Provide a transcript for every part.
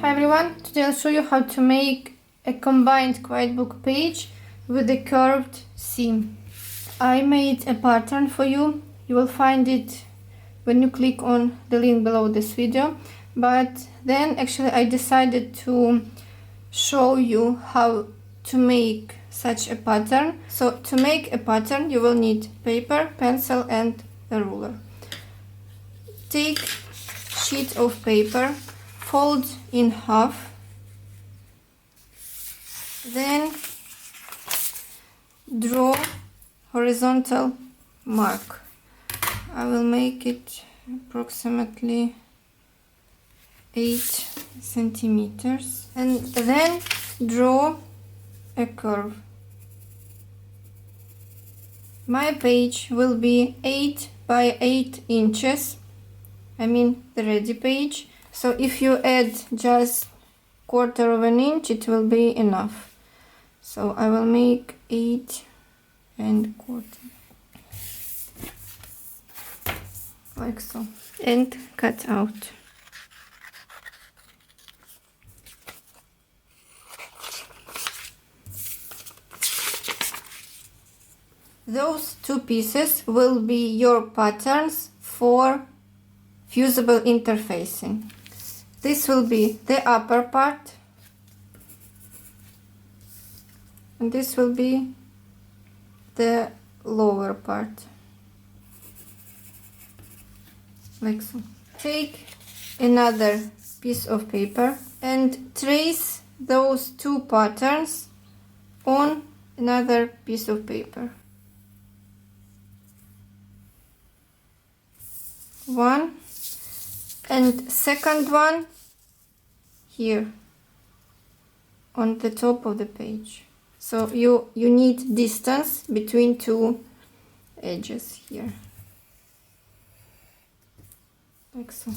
Hi everyone, today I'll show you how to make a combined guidebook page with a curved seam. I made a pattern for you. You will find it when you click on the link below this video. But then actually I decided to show you how to make such a pattern. So to make a pattern you will need paper, pencil and a ruler. Take sheet of paper, fold in half, then draw horizontal mark. I will make it approximately 8 centimeters and then draw a curve. My page will be 8 by 8 inches. I mean the ready page. So if you add just 1/4 of an inch, it will be enough. So I will make 8 1/4, like so, and cut out. Those two pieces will be your patterns for fusible interfacing. This will be the upper part and this will be the lower part, like so. Take another piece of paper and trace those two patterns on another piece of paper. One and second one here on the top of the page. So you need distance between two edges here, like so.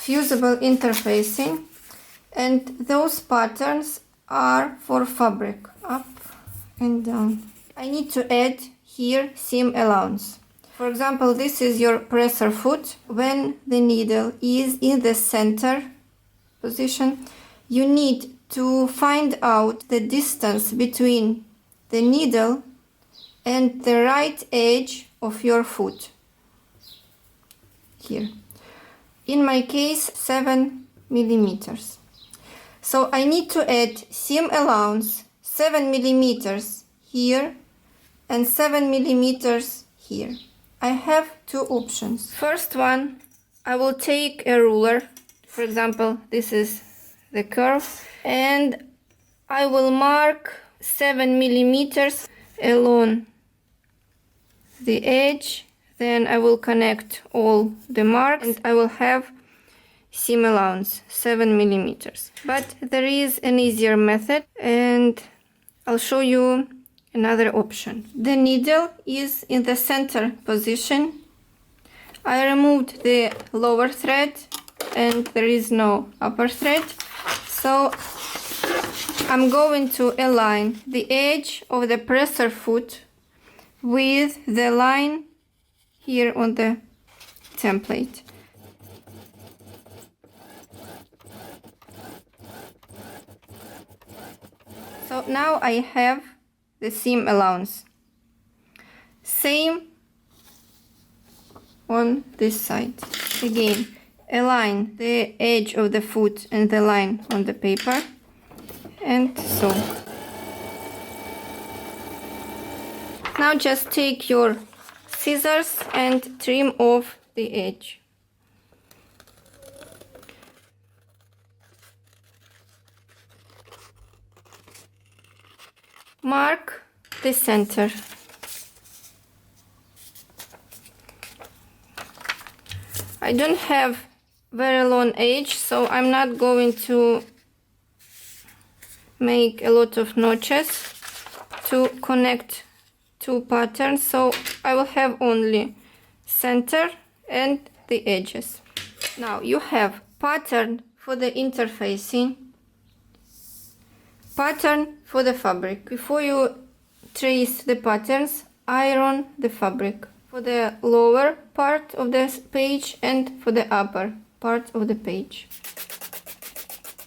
Fusible interfacing, and those patterns are for fabric, up and down. I need to add here seam allowance. For example, this is your presser foot. When the needle is in the center position, you need to find out the distance between the needle and the right edge of your foot. Here. In my case, 7 millimeters. So I need to add seam allowance 7 millimeters here and 7 millimeters here. I have two options. First one, I will take a ruler. For example, this is the curve, and I will mark 7 millimeters along the edge. Then I will connect all the marks and I will have seam allowance 7 millimeters. But there is an easier method and I'll show you another option. The needle is in the center position. I removed the lower thread and there is no upper thread. So I'm going to align the edge of the presser foot with the line here on the template. So now I have the seam allowance. Same on this side. Again, align the edge of the foot and the line on the paper, and so. Now just take your scissors and trim off the edge. Mark the center. I don't have very long edge, so I'm not going to make a lot of notches to connect two patterns, so I will have only center and the edges. Now you have pattern for the interfacing, pattern for the fabric. Before you trace the patterns, iron the fabric for the lower part of the page and for the upper part of the page.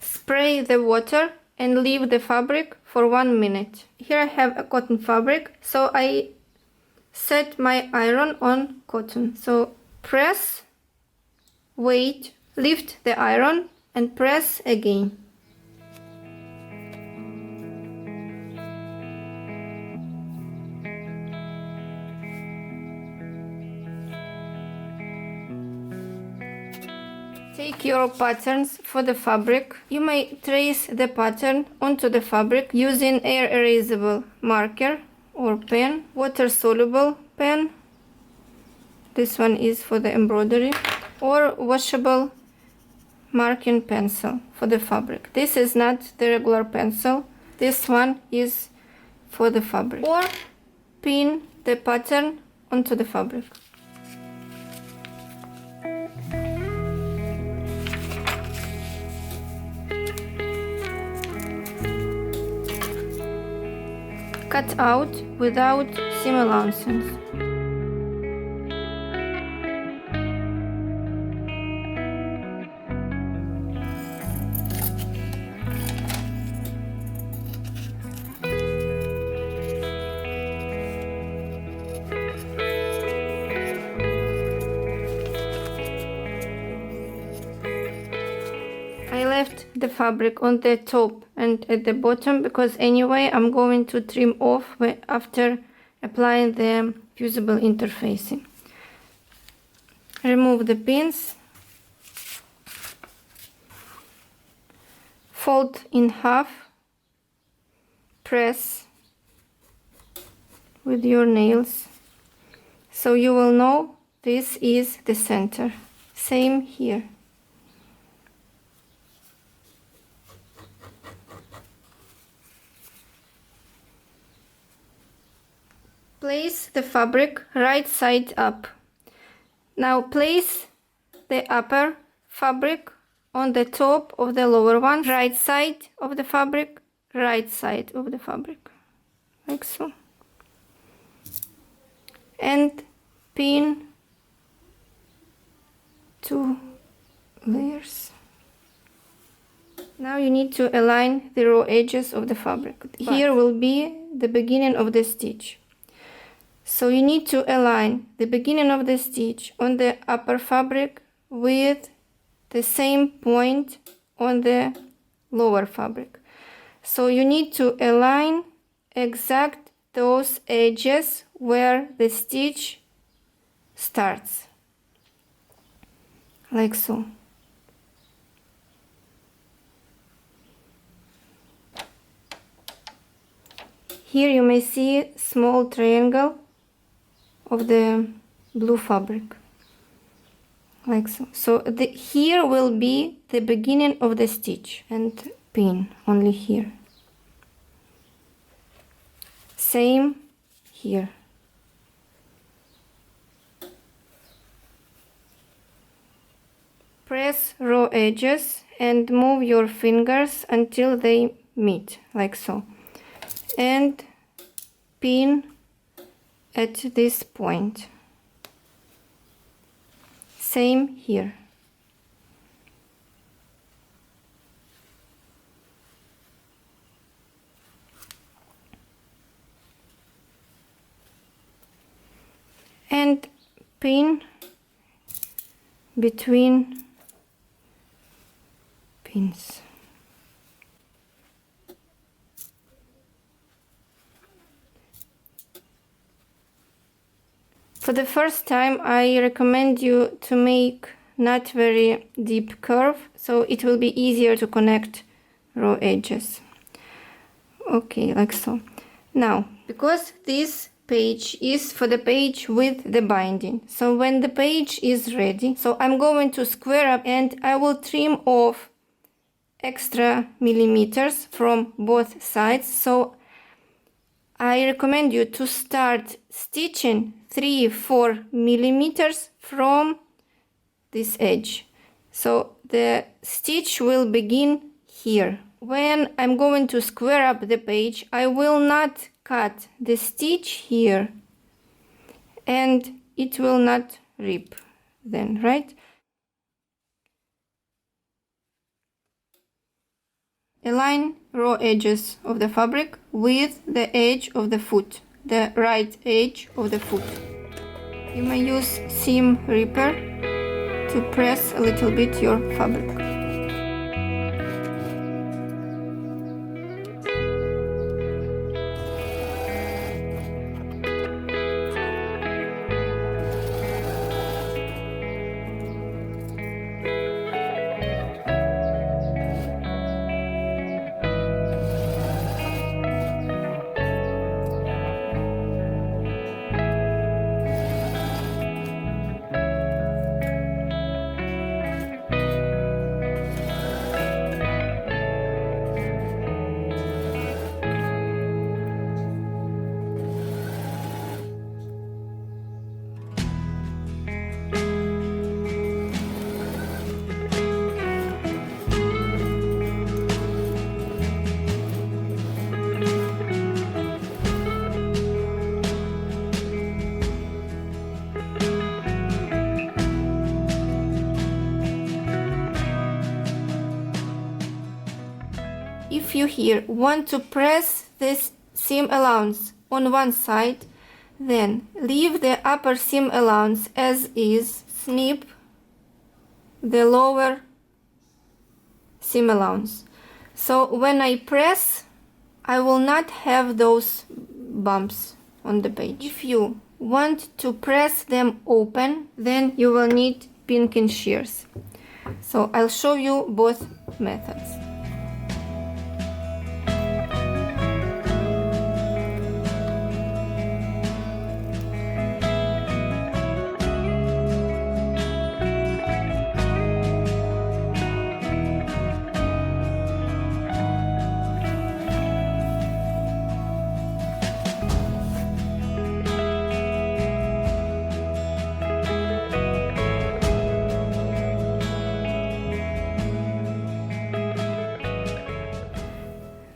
Spray the water and leave the fabric for 1 minute. Here I have a cotton fabric, so I set my iron on cotton. So press, wait, lift the iron and press again. Take your patterns for the fabric. You may trace the pattern onto the fabric using air erasable marker or pen, water soluble pen. This one is for the embroidery, or washable marking pencil for the fabric. This is not the regular pencil. This one is for the fabric. Or pin the pattern onto the fabric. Cut out without seam allowances. I left the fabric on the top and at the bottom because anyway I'm going to trim off after applying the fusible interfacing. Remove the pins, fold in half, press with your nails so you will know this is the center. Same here. Place the fabric right side up. Now place the upper fabric on the top of the lower one, right side of the fabric, right side of the fabric, like so. And pin 2 layers. Now you need to align the raw edges of the fabric. Here will be the beginning of the stitch. So you need to align the beginning of the stitch on the upper fabric with the same point on the lower fabric. So you need to align exact those edges where the stitch starts, like so. Here you may see a small triangle of the blue fabric, like so. So here will be the beginning of the stitch and pin only here. Same here. Press raw edges and move your fingers until they meet, like so, and pin at this point. Same here. And pin between pins. For the first time, I recommend you to make not very deep curve, so it will be easier to connect raw edges. Okay, like so. Now, because this page is for the page with the binding, so when the page is ready, so I'm going to square up and I will trim off extra millimeters from both sides. So I recommend you to start stitching 3-4 millimeters from this edge. So the stitch will begin here. When I'm going to square up the page, I will not cut the stitch here and it will not rip then, right? align raw edges of the fabric with the edge of the foot, the right edge of the foot. You may use seam ripper to press a little bit your fabric. If you here want to press this seam allowance on one side, then leave the upper seam allowance as is, snip the lower seam allowance. So when I press, I will not have those bumps on the page. If you want to press them open, then you will need pinking shears. So I'll show you both methods.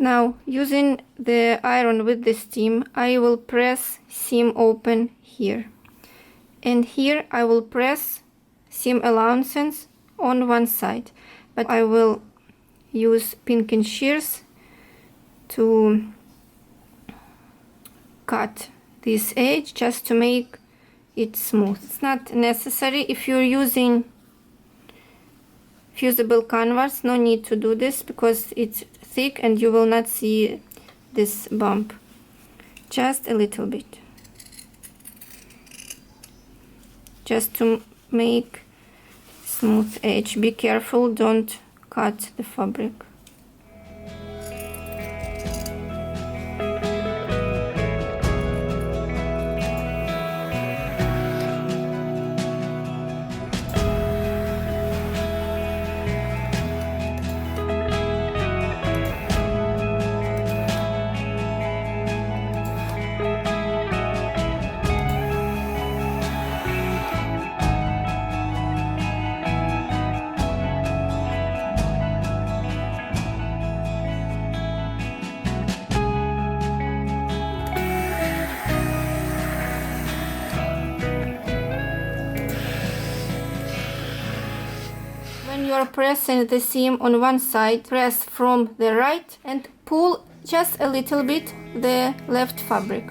Now, using the iron with the steam, I will press seam open here. And here I will press seam allowances on one side. But I will use pinking shears to cut this edge just to make it smooth. It's not necessary if you're using fusible canvas, no need to do this because it's thick and you will not see this bump. Just a little bit. Just to make smooth edge. Be careful, don't cut the fabric. When you are pressing the seam on one side, press from the right and pull just a little bit the left fabric.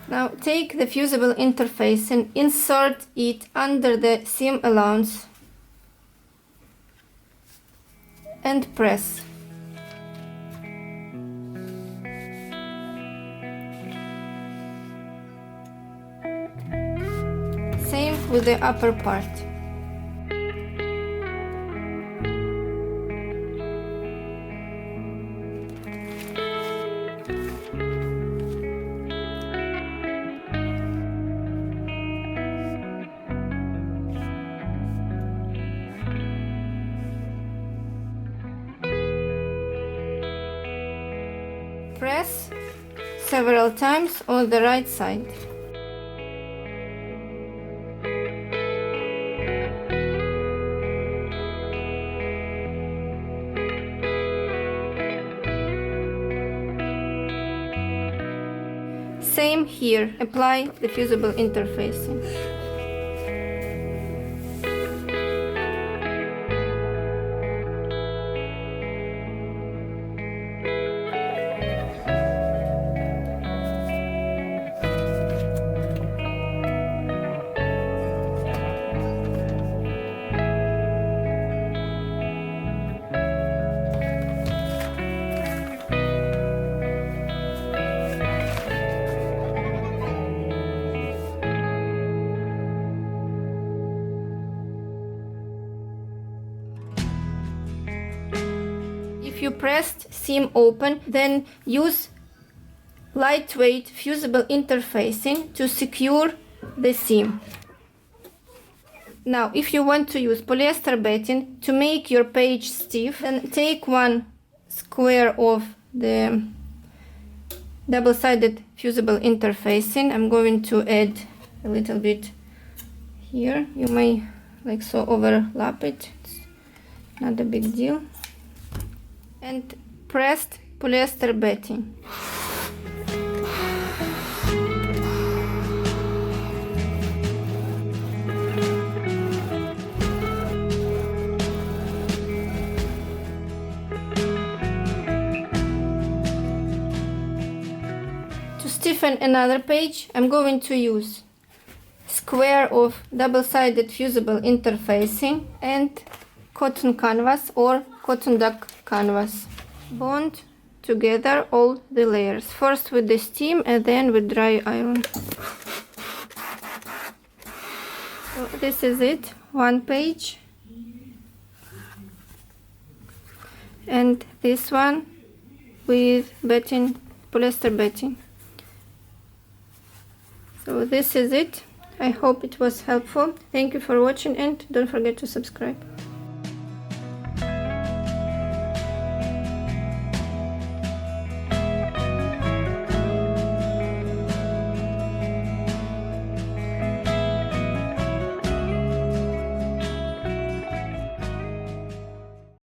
Now take the fusible interface and insert it under the seam allowance and press. Same with the upper part. Press several times on the right side. Same here, apply the fusible interfacing. If you pressed seam open, then use lightweight fusible interfacing to secure the seam. Now, if you want to use polyester batting to make your page stiff, then take one square of the double-sided fusible interfacing. I'm going to add a little bit here. You may like so overlap it. It's not a big deal. And pressed polyester batting. To stiffen another page, I'm going to use square of double-sided fusible interfacing and cotton canvas or cotton duck canvas. Bond together all the layers, first with the steam and then with dry iron. So this is it, one page, and this one with batting, polyester batting. So this is it. I hope it was helpful. Thank you for watching and don't forget to subscribe.